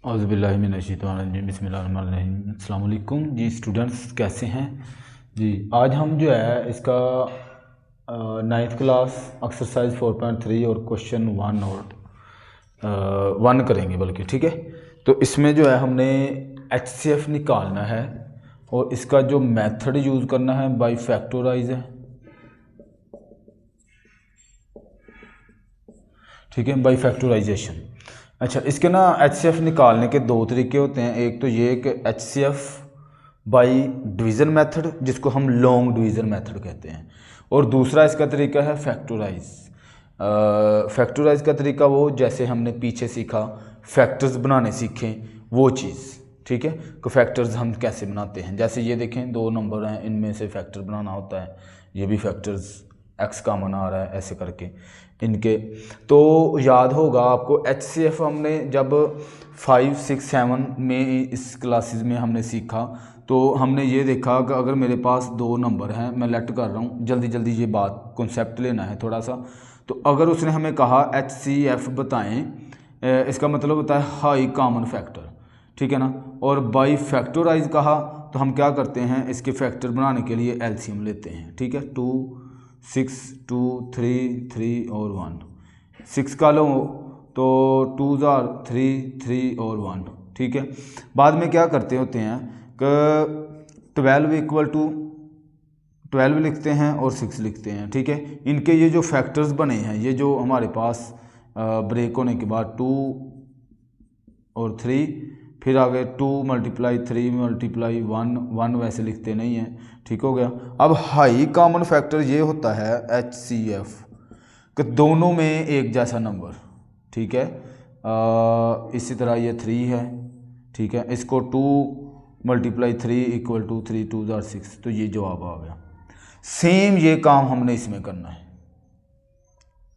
औज़ुबिल्लाहिमिनश्शैतानिर्रजीम बिस्मिल्लाहिर्रहमानिर्रहीम। अस्सलाम वालेकुम जी स्टूडेंट्स, कैसे हैं जी। आज हम जो है इसका 9th क्लास एक्सरसाइज 4.3 और क्वेश्चन 1 और 1 करेंगे बल्कि, ठीक है। तो इसमें जो है हमने HCF निकालना है और इसका जो मेथड यूज़ करना है बाई फैक्टराइज है, ठीक है, बाई फैक्टराइजेशन। अच्छा, इसके ना HCF निकालने के दो तरीके होते हैं। एक तो ये कि HCF बाई डिवीज़न मेथड, जिसको हम लॉन्ग डिवीज़न मेथड कहते हैं, और दूसरा इसका तरीका है फैक्टराइज। फैक्टराइज का तरीका वो जैसे हमने पीछे सीखा, फैक्टर्स बनाने सीखे वो चीज़, ठीक है। कि फैक्टर्स हम कैसे बनाते हैं, जैसे ये देखें दो नंबर हैं, इनमें से फैक्टर बनाना होता है, ये भी फैक्टर्स x कॉमन आ रहा है ऐसे करके इनके। तो याद होगा आपको HCF हमने जब 5, 6, 7 में इस क्लासेस में हमने सीखा, तो हमने ये देखा कि अगर मेरे पास दो नंबर हैं, मैं लेट कर रहा हूँ जल्दी जल्दी, ये बात कॉन्सेप्ट लेना है थोड़ा सा। तो अगर उसने हमें कहा HCF बताएं, इसका मतलब होता है हाई कॉमन फैक्टर, ठीक है ना। और बाई फैक्टराइज कहा तो हम क्या करते हैं, इसके फैक्टर बनाने के लिए LCM लेते हैं, ठीक है। 2, 6, 2, 3, 3 और 1, 6 का लो तो 2 जार 3, 3 और 1, ठीक है। बाद में क्या करते होते हैं कि 12 इक्वल टू 12 लिखते हैं और 6 लिखते हैं, ठीक है। इनके ये जो फैक्टर्स बने हैं, ये जो हमारे पास ब्रेक होने के बाद 2 और 3, फिर आगे 2 मल्टीप्लाई 3 मल्टीप्लाई 1, 1 वैसे लिखते नहीं हैं, ठीक हो गया। अब हाई कॉमन फैक्टर ये होता है HCF कि दोनों में एक जैसा नंबर, ठीक है। इसी तरह ये 3 है, ठीक है। इसको 2 मल्टीप्लाई 3 इक्वल टू 3, 2 जार 6, तो ये जवाब आ गया। सेम ये काम हमने इसमें करना है,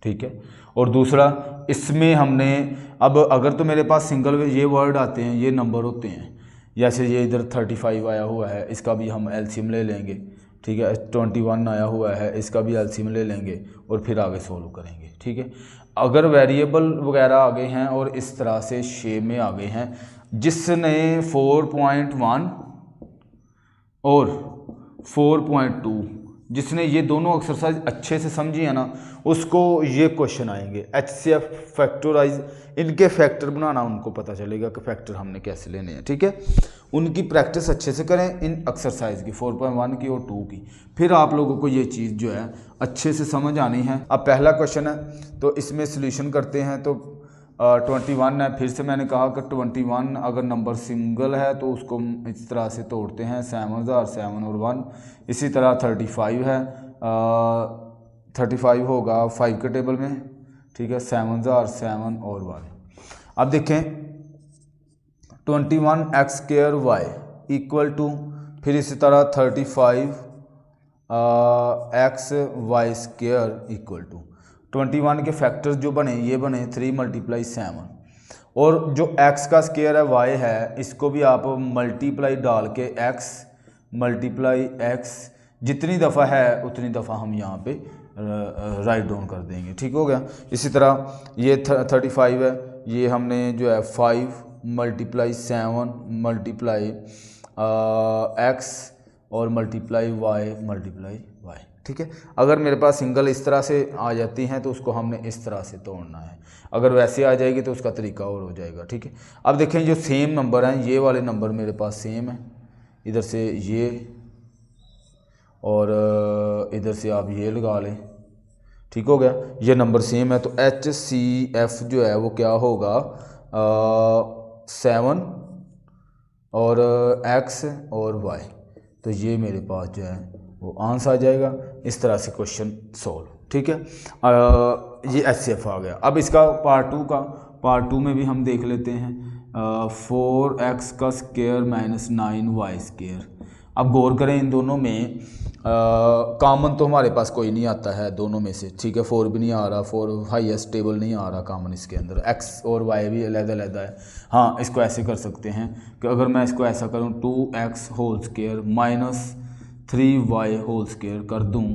ठीक है। और दूसरा इसमें हमने अब अगर तो मेरे पास सिंगल ये वर्ड आते हैं, ये नंबर होते हैं, जैसे ये इधर 35 आया हुआ है, इसका भी हम LCM ले लेंगे, ठीक है। 21 आया हुआ है, इसका भी LCM ले लेंगे और फिर आगे सोल्व करेंगे, ठीक है। अगर वेरिएबल वगैरह आ गए हैं और इस तरह से शेप में आ गए हैं, जिसने 4.1 और 4.2, जिसने ये दोनों एक्सरसाइज अच्छे से समझी है ना, उसको ये क्वेश्चन आएंगे HCF फैक्टराइज, इनके फैक्टर बनाना उनको पता चलेगा कि फैक्टर हमने कैसे लेने हैं, ठीक है। उनकी प्रैक्टिस अच्छे से करें इन एक्सरसाइज की, 4.1 की और 2 की, फिर आप लोगों को ये चीज़ जो है अच्छे से समझ आनी है। अब पहला क्वेश्चन है तो इसमें सोल्यूशन करते हैं। तो 21 है, फिर से मैंने कहा कि 21 अगर नंबर सिंगल है तो उसको इस तरह से तोड़ते हैं, 7 और 1। इसी तरह 35 है, 35 होगा 5 के टेबल में, ठीक है, 7 और 1। अब देखें 21x² इक्वल टू, फिर इसी तरह 35 XY² इक्वल टू 21 के फैक्टर्स जो बने, ये बने 3 मल्टीप्लाई 7, और जो x का स्क्वायर है y है, इसको भी आप मल्टीप्लाई डाल के x मल्टीप्लाई x जितनी दफ़ा है उतनी दफ़ा हम यहाँ पे राइट डाउन कर देंगे, ठीक हो गया। इसी तरह ये 35 है, ये हमने जो है 5 मल्टीप्लाई 7 मल्टीप्लाई x और मल्टीप्लाई y, ठीक है। अगर मेरे पास सिंगल इस तरह से आ जाती हैं तो उसको हमने इस तरह से तोड़ना है, अगर वैसे आ जाएगी तो उसका तरीका और हो जाएगा, ठीक है। अब देखें जो सेम नंबर हैं, ये वाले नंबर मेरे पास सेम है, इधर से ये और इधर से आप ये लगा लें, ठीक हो गया। ये नंबर सेम है तो HCF जो है वो क्या होगा, 7 और x और y, तो ये मेरे पास जो है वो आंसर आ जाएगा। इस तरह से क्वेश्चन सोल्व, ठीक है। ये HCF आ गया। अब इसका पार्ट 2 में भी हम देख लेते हैं, 4x का स्क्वायर माइनस 9y²। अब गौर करें इन दोनों में कॉमन तो हमारे पास कोई नहीं आता है दोनों में से, ठीक है। 4 भी नहीं आ रहा, 4 हाईएस्ट टेबल नहीं आ रहा कॉमन इसके अंदर, x और y भी अलग-अलग है। हाँ, इसको ऐसे कर सकते हैं कि अगर मैं इसको ऐसा करूँ 2x whole square minus 3y whole square कर दूँ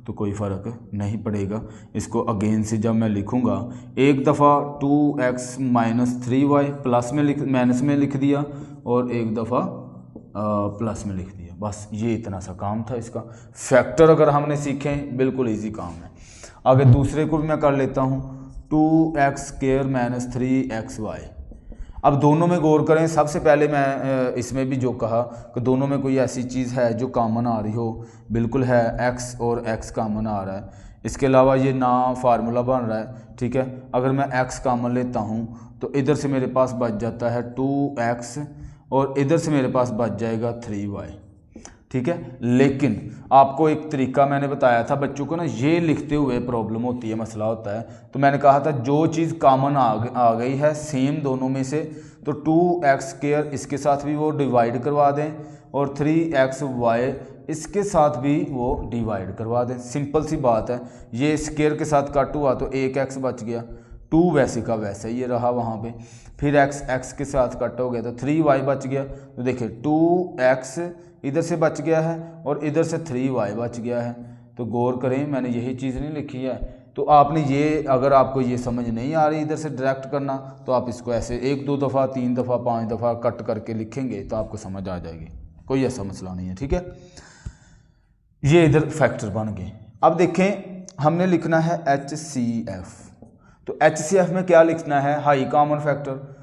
तो कोई फ़र्क नहीं पड़ेगा। इसको अगेन से जब मैं लिखूँगा, एक दफ़ा 2x माइनस 3y प्लस में माइनस में लिख दिया और एक दफ़ा प्लस में लिख दिया, बस ये इतना सा काम था इसका। फैक्टर अगर हमने सीखे बिल्कुल इजी काम है। आगे दूसरे को भी मैं कर लेता हूँ, 2x² माइनस 3xy। अब दोनों में गौर करें। सबसे पहले मैं इसमें भी जो कहा कि दोनों में कोई ऐसी चीज़ है जो कॉमन आ रही हो, बिल्कुल है, x और x कॉमन आ रहा है। इसके अलावा ये ना फार्मूला बन रहा है, ठीक है। अगर मैं x कॉमन लेता हूँ तो इधर से मेरे पास बच जाता है 2x और इधर से मेरे पास बच जाएगा 3y, ठीक है। लेकिन आपको एक तरीका मैंने बताया था बच्चों को ना, ये लिखते हुए प्रॉब्लम होती है, मसला होता है। तो मैंने कहा था जो चीज़ कॉमन आ गई है सेम दोनों में से, तो 2x² इसके साथ भी वो डिवाइड करवा दें और 3xy इसके साथ भी वो डिवाइड करवा दें। सिंपल सी बात है। ये स्क्वायर के साथ कट हुआ तो एक x बच गया, 2 वैसे का वैसे ये रहा वहाँ पे। फिर x के साथ कट हो गया तो 3y बच गया। तो देखिए 2x इधर से बच गया है और इधर से 3y बच गया है। तो गौर करें, मैंने यही चीज़ नहीं लिखी है। तो आपने ये, अगर आपको ये समझ नहीं आ रही इधर से डायरेक्ट करना, तो आप इसको ऐसे 1-2 दफ़ा 3 दफ़ा 5 दफ़ा कट करके लिखेंगे तो आपको समझ आ जाएगी, कोई ऐसा मसला नहीं है, ठीक है। ये इधर फैक्टर बन गए। अब देखें हमने लिखना है HCF। तो HCF में क्या लिखना है, हाई कॉमन फैक्टर।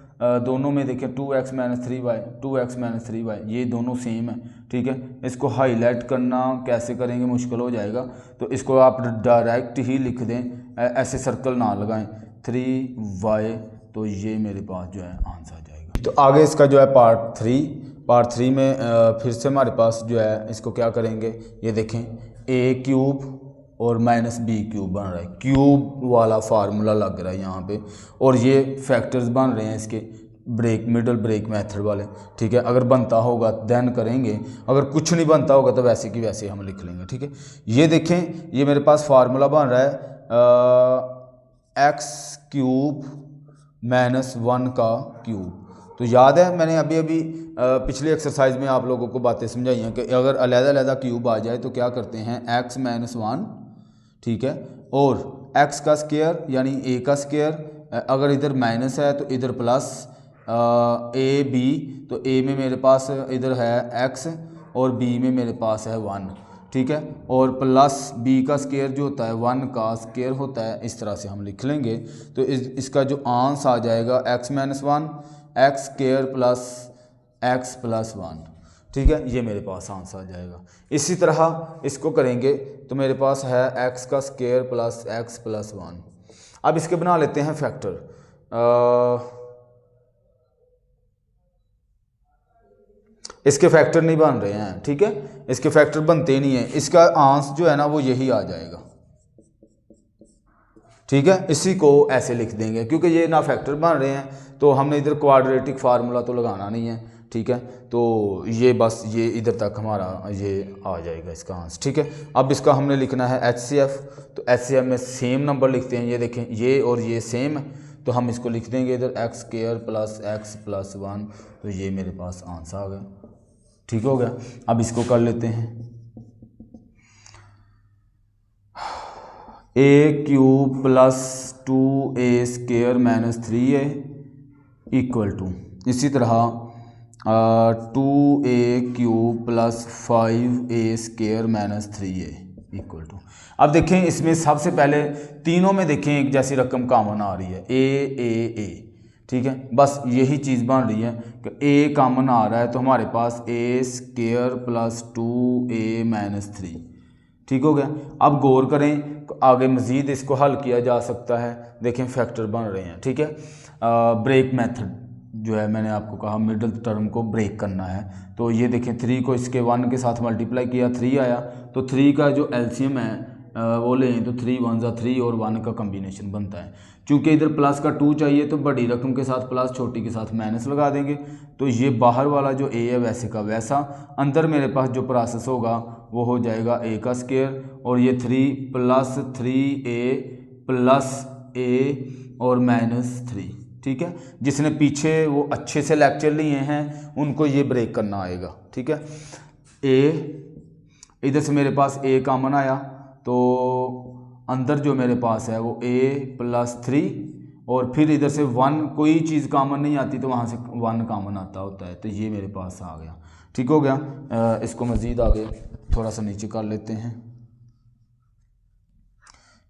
दोनों में देखिए 2x minus 3y, 2x minus 3y, ये दोनों सेम है, ठीक है। इसको हाईलाइट करना कैसे करेंगे, मुश्किल हो जाएगा। तो इसको आप डायरेक्ट ही लिख दें, ऐसे सर्कल ना लगाएं, 3y। तो ये मेरे पास जो है आंसर आ जाएगा। तो आगे इसका जो है पार्ट 3 में फिर से हमारे पास जो है इसको क्या करेंगे, ये देखें a³ और माइनस b³ बन रहा है, क्यूब वाला फार्मूला लग रहा है यहाँ पे, और ये फैक्टर्स बन रहे हैं इसके मिडल ब्रेक मेथड वाले, ठीक है। अगर बनता होगा देन करेंगे, अगर कुछ नहीं बनता होगा तो वैसे की वैसे हम लिख लेंगे, ठीक है। ये देखें, ये मेरे पास फार्मूला बन रहा है x³ माइनस 1 का क्यूब। तो याद है मैंने अभी पिछली एक्सरसाइज में आप लोगों को बातें समझाई हैं कि अगर अलग-अलग क्यूब आ जाए तो क्या करते हैं, x माइनस 1, ठीक है, और x का स्क्वायर यानी a का स्क्वायर, अगर इधर माइनस है तो इधर प्लस ab, तो a में मेरे पास इधर है x और b में मेरे पास है 1, ठीक है, और प्लस b का स्क्वायर जो होता है 1 का स्क्वायर होता है। इस तरह से हम लिख लेंगे तो इसका जो आंसर आ जाएगा x minus 1 x square plus x plus 1, ठीक है। ये मेरे पास आंसर आ जाएगा। इसी तरह इसको करेंगे तो मेरे पास है x का स्क्वायर प्लस x प्लस 1। अब इसके बना लेते हैं फैक्टर। इसके फैक्टर नहीं बन रहे हैं, ठीक है, इसके फैक्टर बनते नहीं है। इसका आंसर जो है ना वो यही आ जाएगा, ठीक है। इसी को ऐसे लिख देंगे क्योंकि ये ना फैक्टर बन रहे हैं, तो हमने इधर क्वाड्रेटिक फार्मूला तो लगाना नहीं है, ठीक है। तो ये बस ये इधर तक हमारा ये आ जाएगा इसका आंसर, ठीक है। अब इसका हमने लिखना है HCF। तो HCF में सेम नंबर लिखते हैं, ये देखें ये और ये सेम है, तो हम इसको लिख देंगे इधर x square plus x plus 1। तो ये मेरे पास आंसर आ गया, ठीक हो गया। अब इसको कर लेते हैं, a³ plus 2a square minus 3a equal to, इसी तरह 2a³ plus 5a square minus 3a equal to. अब देखें इसमें सबसे पहले तीनों में देखें एक जैसी रकम कॉमन आ रही है, a, ठीक है। बस यही चीज़ बन रही है कि a कॉमन आ रहा है तो हमारे पास a square plus 2a minus 3, ठीक हो गया। अब गौर करें आगे मज़ीद इसको हल किया जा सकता है। देखें फैक्टर बन रहे हैं, ठीक है। ब्रेक मेथड जो है मैंने आपको कहा मिडिल टर्म को ब्रेक करना है। तो ये देखें 3 को इसके 1 के साथ मल्टीप्लाई किया, 3 आया, तो 3 का जो एलसीएम है वो लें तो 3 1 = 3 और 1 का कम्बिनेशन बनता है। चूँकि इधर प्लस का 2 चाहिए तो बड़ी रकम के साथ प्लस, छोटी के साथ माइनस लगा देंगे। तो ये बाहर वाला जो a है वैसे का वैसा, अंदर मेरे पास जो प्रोसेस होगा वो हो जाएगा a का स्क्वायर और ये 3 प्लस 3a प्लस a और माइनस 3, ठीक है। जिसने पीछे वो अच्छे से लेक्चर लिए हैं उनको ये ब्रेक करना आएगा, ठीक है। a इधर से मेरे पास a कॉमन आया तो अंदर जो मेरे पास है वो a+3 और फिर इधर से 1, कोई चीज़ कॉमन नहीं आती तो वहाँ से 1 कॉमन आता होता है, तो ये मेरे पास आ गया। ठीक हो गया। इसको मज़ीद आगे थोड़ा सा नीचे कर लेते हैं।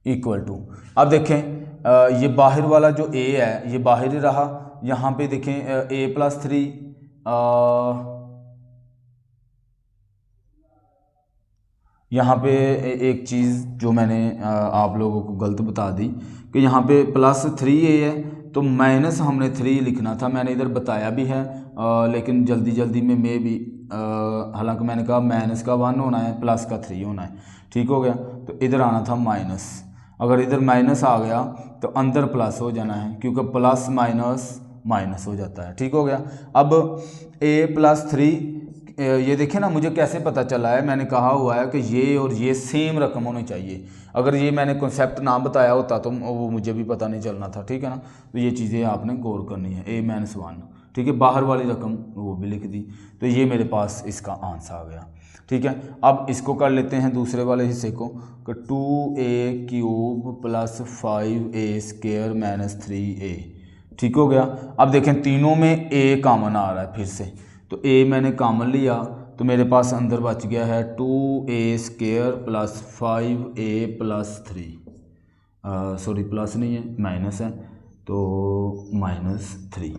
इक्वल टू, अब देखें ये बाहर वाला जो a है ये बाहर ही रहा। यहाँ पे देखें a+3 यहाँ पे एक चीज़ जो मैंने आप लोगों को गलत बता दी कि यहाँ पे +3a है तो माइनस हमने 3 लिखना था, मैंने इधर बताया भी है लेकिन जल्दी जल्दी में भी हालांकि मैंने कहा माइनस का 1 होना है प्लस का 3 होना है। ठीक हो गया, तो इधर आना था माइनस। अगर इधर माइनस आ गया तो अंदर प्लस हो जाना है क्योंकि प्लस माइनस माइनस हो जाता है। ठीक हो गया। अब a+3 ये देखें ना, मुझे कैसे पता चला है, मैंने कहा हुआ है कि ये और ये सेम रकम होनी चाहिए। अगर ये मैंने कॉन्सेप्ट ना बताया होता तो वो मुझे भी पता नहीं चलना था। ठीक है ना, तो ये चीज़ें आपने गौर करनी है। a-1, ठीक है, बाहर वाली रकम वो भी लिख दी, तो ये मेरे पास इसका आंसर आ गया। ठीक है, अब इसको कर लेते हैं दूसरे वाले हिस्से को कि 2a³ + 5a² - 3a। ठीक हो गया। अब देखें तीनों में a कॉमन आ रहा है फिर से, तो a मैंने कॉमन लिया तो मेरे पास अंदर बच गया है 2a² + 5a + 3, सॉरी प्लस नहीं है माइनस है, तो -3।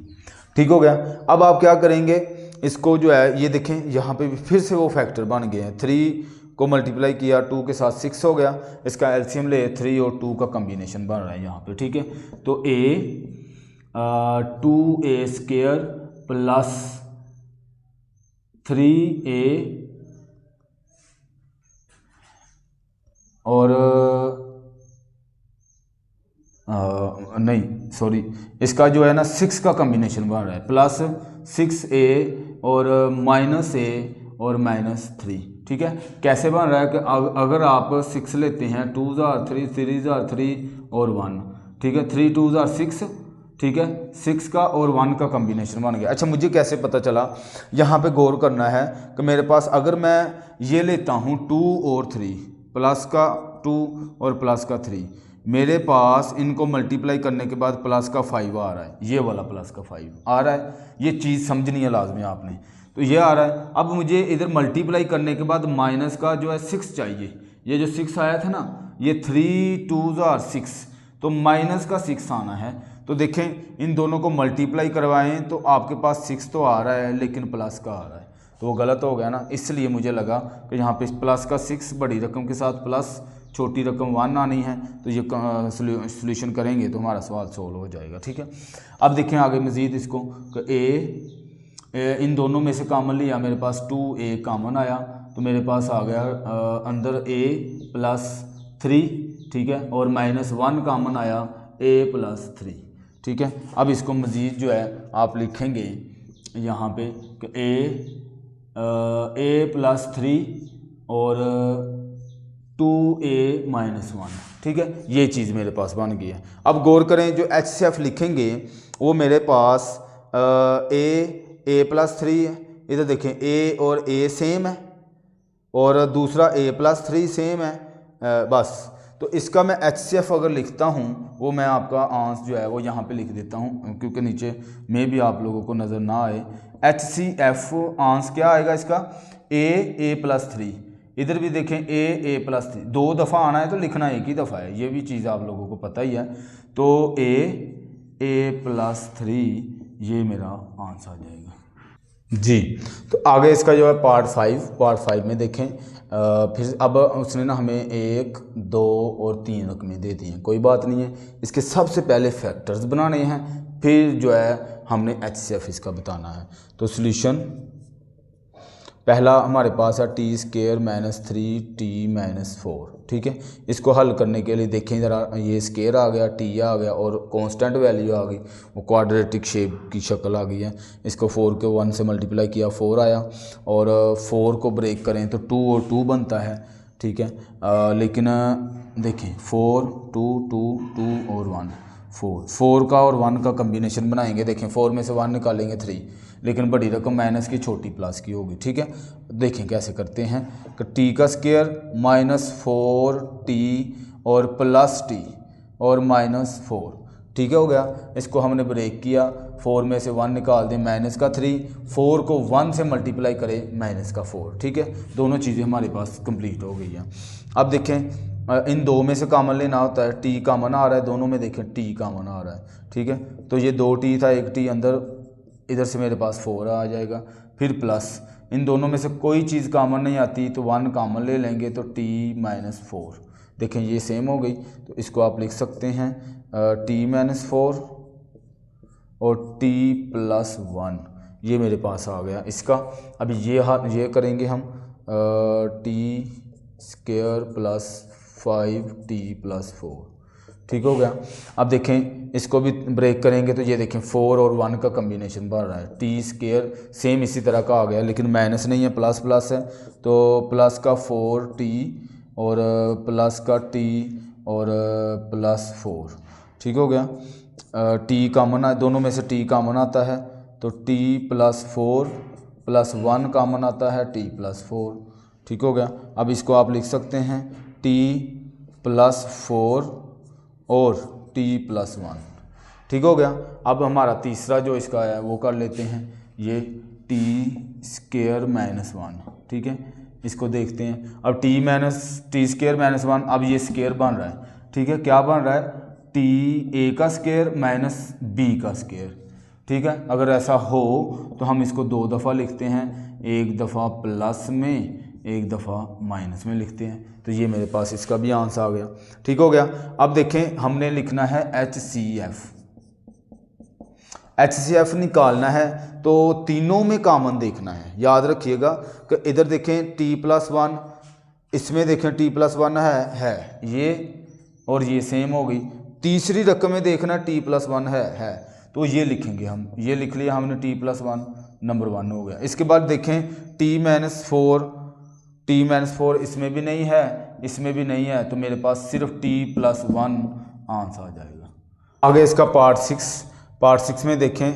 ठीक हो गया। अब आप क्या करेंगे, इसको जो है ये देखें यहाँ पे भी फिर से वो फैक्टर बन गए हैं। 3 को मल्टीप्लाई किया 2 के साथ 6 हो गया, इसका एलसीएम ले 3 और 2 का कम्बिनेशन बन रहा है यहाँ पे। ठीक है, तो 2a² + 3a और नहीं सॉरी, इसका जो है ना 6 का कम्बिनेशन बन रहा है, +6a और -a और -3। ठीक है, कैसे बन रहा है कि अगर आप 6 लेते हैं 2s are 3, 3s are 3 और 1, ठीक है, 3 2s are 6, ठीक है, 6 का और 1 का कम्बिनेशन बन गया। अच्छा, मुझे कैसे पता चला, यहाँ पे गौर करना है कि मेरे पास अगर मैं ये लेता हूँ 2 और 3, प्लस का 2 और प्लस का 3, मेरे पास इनको मल्टीप्लाई करने के बाद प्लस का 5 आ रहा है, ये वाला प्लस का 5 आ रहा है। ये चीज़ समझनी है लाजमी आपने, तो ये आ रहा है। अब मुझे इधर मल्टीप्लाई करने के बाद माइनस का जो है 6 चाहिए। ये जो 6 आया था ना, ये 3 2s are 6, तो माइनस का 6 आना है। तो देखें इन दोनों को मल्टीप्लाई करवाएं तो आपके पास 6 तो आ रहा है लेकिन प्लस का आ रहा है, तो वो गलत हो गया ना। इसलिए मुझे लगा कि यहाँ पे प्लस का 6 बड़ी रकम के साथ प्लस छोटी रकम 1 आनी है, तो ये सोल्यूशन करेंगे तो हमारा सवाल सोल्व हो जाएगा। ठीक है, अब देखें आगे मज़ीद इसको कि इन दोनों में से कॉमन लिया, मेरे पास 2a कॉमन आया तो मेरे पास आ गया अंदर a + 3, ठीक है, और -1 कॉमन आया a + 3। ठीक है, अब इसको मज़ीद जो है आप लिखेंगे यहाँ पे कि a + 3 और 2a - 1। ठीक है, ये चीज़ मेरे पास बन गई है। अब गौर करें, जो HCF लिखेंगे वो मेरे पास a + 3 है। इधर देखें a और a सेम है और दूसरा a + 3 सेम है, बस। तो इसका मैं HCF अगर लिखता हूँ वो मैं आपका आंसर जो है वो यहाँ पे लिख देता हूँ क्योंकि नीचे में भी आप लोगों को नज़र ना आए। HCF आंसर क्या आएगा इसका, a + 3। इधर भी देखें a + 3, 2 दफ़ा आना है तो लिखना एक ही दफ़ा है, ये भी चीज़ आप लोगों को पता ही है। तो a + 3 ये मेरा आंसर आ जाएगा जी। तो आगे इसका जो है पार्ट 5 में देखें, फिर अब उसने ना हमें 1 2 और 3 रकमें दे दी हैं, कोई बात नहीं है। इसके सबसे पहले फैक्टर्स बनाने हैं, फिर जो है हमने HCF इसका बताना है। तो सॉल्यूशन पहला हमारे पास है t² - 3t - 4। ठीक है, इसको हल करने के लिए देखें ज़रा, ये स्केयर आ गया, t आ गया और कांस्टेंट वैल्यू आ गई, वो क्वाड्रेटिक शेप की शक्ल आ गई है। इसको 4 के 1 से मल्टीप्लाई किया 4 आया, और 4 को ब्रेक करें तो 2 और 2 बनता है। ठीक है, लेकिन देखें 4 2 2 2 और 1 4 का और 1 का कम्बिनेशन बनाएंगे। देखें 4 में से 1 निकालेंगे 3, लेकिन बड़ी रकम माइनस की छोटी प्लस की होगी। ठीक है, देखें कैसे करते हैं कि टी का स्क्वायर -4t और +t और -4, ठीक है, हो गया। इसको हमने ब्रेक किया, 4 में से 1 निकाल दें -3, 4 को 1 से मल्टीप्लाई करें -4, ठीक है। दोनों चीज़ें हमारे पास कंप्लीट हो गई हैं। अब देखें इन दो में से कॉमन लेना होता है, टी कॉमन आ रहा है दोनों में, देखें टी कॉमन आ रहा है, ठीक है। तो ये 2t था, 1t अंदर, इधर से मेरे पास 4 आ जाएगा, फिर प्लस इन दोनों में से कोई चीज़ कॉमन नहीं आती तो 1 कॉमन ले लेंगे तो t -4, देखें ये सेम हो गई। तो इसको आप लिख सकते हैं t -4 और t +1, ये मेरे पास आ गया इसका। अभी ये करेंगे हम t स्क्वायर +5t +4, ठीक हो गया। अब देखें इसको भी ब्रेक करेंगे तो ये देखें 4 और 1 का कम्बिनेशन बन रहा है, टी स्क्वायर सेम इसी तरह का आ गया, लेकिन माइनस नहीं है, प्लस प्लस है, तो प्लस का 4t और प्लस का t और +4, ठीक हो गया। टी कॉमन है, दोनों में से टी कॉमन आता है तो t +4 +1 कॉमन आता है t +4, ठीक हो गया। अब इसको आप लिख सकते हैं t +4 और t +1, ठीक हो गया। अब हमारा तीसरा जो इसका है वो कर लेते हैं, ये t स्क्वायर -1, ठीक है। इसको देखते हैं, अब t स्क्वायर -1, अब ये स्क्वायर बन रहा है, ठीक है। क्या बन रहा है, a का स्क्वायर -b का स्क्वायर, ठीक है। अगर ऐसा हो तो हम इसको 2 दफ़ा लिखते हैं, एक दफ़ा प्लस में एक दफ़ा माइनस में लिखते हैं, तो ये मेरे पास इसका भी आंसर आ गया, ठीक हो गया। अब देखें हमने लिखना है HCF निकालना है तो तीनों में कॉमन देखना है। याद रखिएगा कि इधर देखें t +1, इसमें देखें t +1 है ये और ये सेम हो गई। तीसरी रकम में देखना t +1 है तो ये लिखेंगे हम, ये लिख लिया हमने t +1, नंबर 1 हो गया। इसके बाद देखें t -4 इसमें भी नहीं है, इसमें भी नहीं है, तो मेरे पास सिर्फ t +1 आंसर आ जाएगा। आगे इसका पार्ट 6 में देखें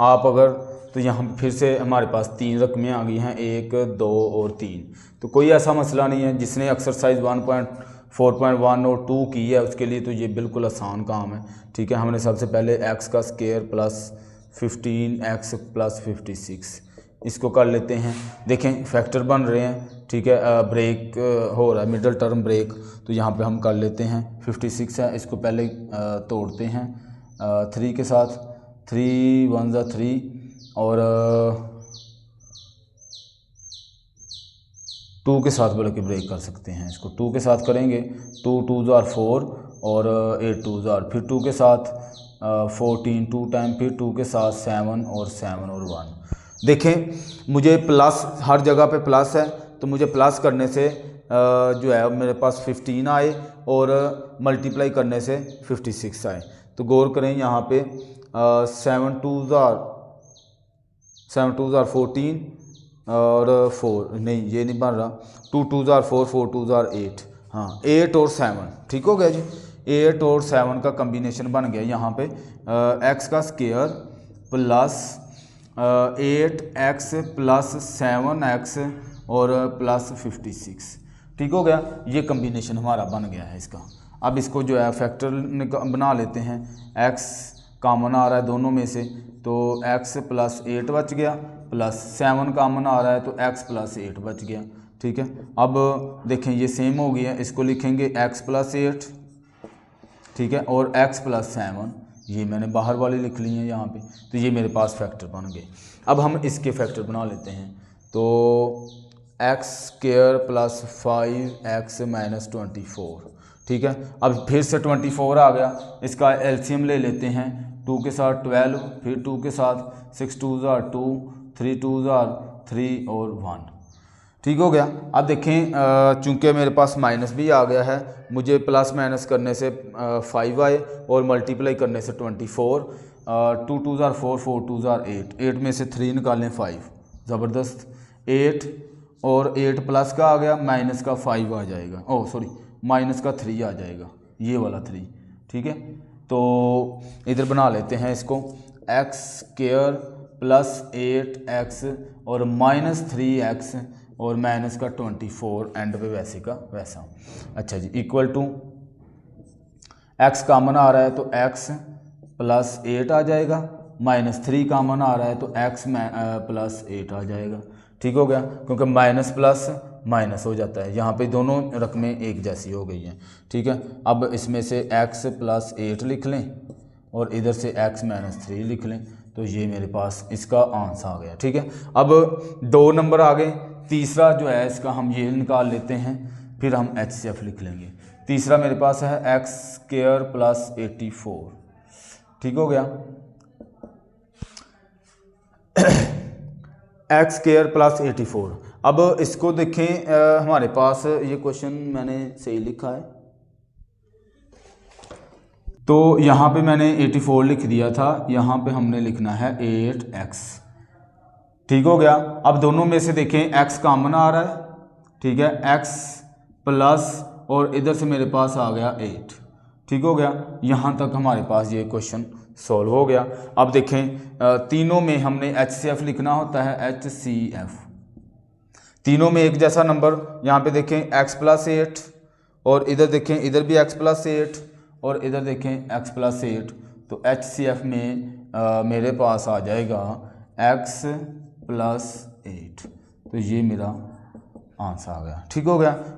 आप अगर, तो यहाँ फिर से हमारे पास 3 रकमें आ गई हैं, 1, 2 और 3। तो कोई ऐसा मसला नहीं है, जिसने एक्सरसाइज 1.4.1 और 2 की है उसके लिए तो ये बिल्कुल आसान काम है, ठीक है। हमने सबसे पहले x का स्क्वायर +15x +56 इसको कर लेते हैं। देखें फैक्टर बन रहे हैं, ठीक है, ब्रेक हो रहा है, मिडल टर्म ब्रेक, तो यहाँ पे हम कर लेते हैं। 56 है, इसको पहले तोड़ते हैं 3 के साथ, 3 1 ज़ा 3 और 2 के साथ बल्कि ब्रेक कर सकते हैं, इसको 2 के साथ करेंगे, 2 2 ज़ा 4 और 8 2 ज़ा, फिर 2 के साथ 14 2 टाइम, फिर 2 के साथ 7 और 1। देखें मुझे प्लस, हर जगह पे प्लस है, तो मुझे प्लस करने से जो है मेरे पास 15 आए और मल्टीप्लाई करने से 56 आए। तो गौर करें यहाँ पे 7 2 ज़ा 14 और 4, नहीं ये नहीं बन रहा, 2 2 ज़ा 4 4 2 ज़ा 8, हाँ 8 और 7, ठीक हो गया जी। 8 और 7 का कम्बिनेशन बन गया यहाँ पे, x का स्क्वायर प्लस 8x + 7x और +56, ठीक हो गया। ये कम्बिनेशन हमारा बन गया है इसका। अब इसको जो है फैक्टर बना लेते हैं, x कॉमन आ रहा है दोनों में से, तो x + 8 बच गया, प्लस 7 कॉमन आ रहा है तो x + 8 बच गया, ठीक है। अब देखें ये सेम हो गया, इसको लिखेंगे x + 8, ठीक है, और x + 7, ये मैंने बाहर वाली लिख ली है यहाँ पे, तो ये मेरे पास फैक्टर बन गए। अब हम इसके फैक्टर बना लेते हैं, तो x स्क्वायर + 5x - 24, ठीक है। अब फिर से 24 आ गया, इसका एलसीएम ले लेते हैं, 2 के साथ 12, फिर 2 के साथ 6 2 ज़ा 2, 3 2 ज़ा 3 और 1, ठीक हो गया। अब देखें चूंकि मेरे पास माइनस भी आ गया है, मुझे प्लस माइनस करने से 5 आए और मल्टीप्लाई करने से 24, 2 2 ज़ा 4 4 2 ज़ा 8, 8 में से 3 निकालें 5, ज़बरदस्त, 8 और 8 प्लस का आ गया, माइनस का 5 आ जाएगा, ओह सॉरी माइनस का 3 आ जाएगा, ये वाला 3, ठीक है। तो इधर बना लेते हैं इसको, x स्क्वायर +8x और -3x और माइनस का 24 एंड पे वैसे का वैसा। अच्छा जी, इक्वल टू x कॉमन आ रहा है तो x +8 आ जाएगा, -3 कॉमन आ रहा है तो x +8 आ जाएगा। ठीक हो गया, क्योंकि माइनस प्लस माइनस हो जाता है, यहाँ पे दोनों रकमें एक जैसी हो गई हैं। ठीक है, अब इसमें से x +8 लिख लें और इधर से x -3 लिख लें, तो ये मेरे पास इसका आंसर आ गया। ठीक है, अब 2 नंबर आ गए। तीसरा जो है इसका हम ये निकाल लेते हैं, फिर हम HCF लिख लेंगे। तीसरा मेरे पास है x² + 84। ठीक हो गया, x² + 84। अब इसको देखें, हमारे पास ये क्वेश्चन मैंने सही लिखा है, तो यहाँ पे मैंने 84 लिख दिया था, यहाँ पे हमने लिखना है 8x। ठीक हो गया, अब दोनों में से देखें x कॉमन आ रहा है। ठीक है, x प्लस और इधर से मेरे पास आ गया 8। ठीक हो गया, यहाँ तक हमारे पास ये क्वेश्चन सॉल्व हो गया। अब देखें, तीनों में हमने HCF लिखना होता है, HCF। तीनों में एक जैसा नंबर, यहाँ पे देखें x +8 और इधर देखें इधर भी x +8 और इधर देखें x +8, तो HCF में मेरे पास आ जाएगा x +8। तो ये मेरा आंसर आ गया। ठीक हो गया।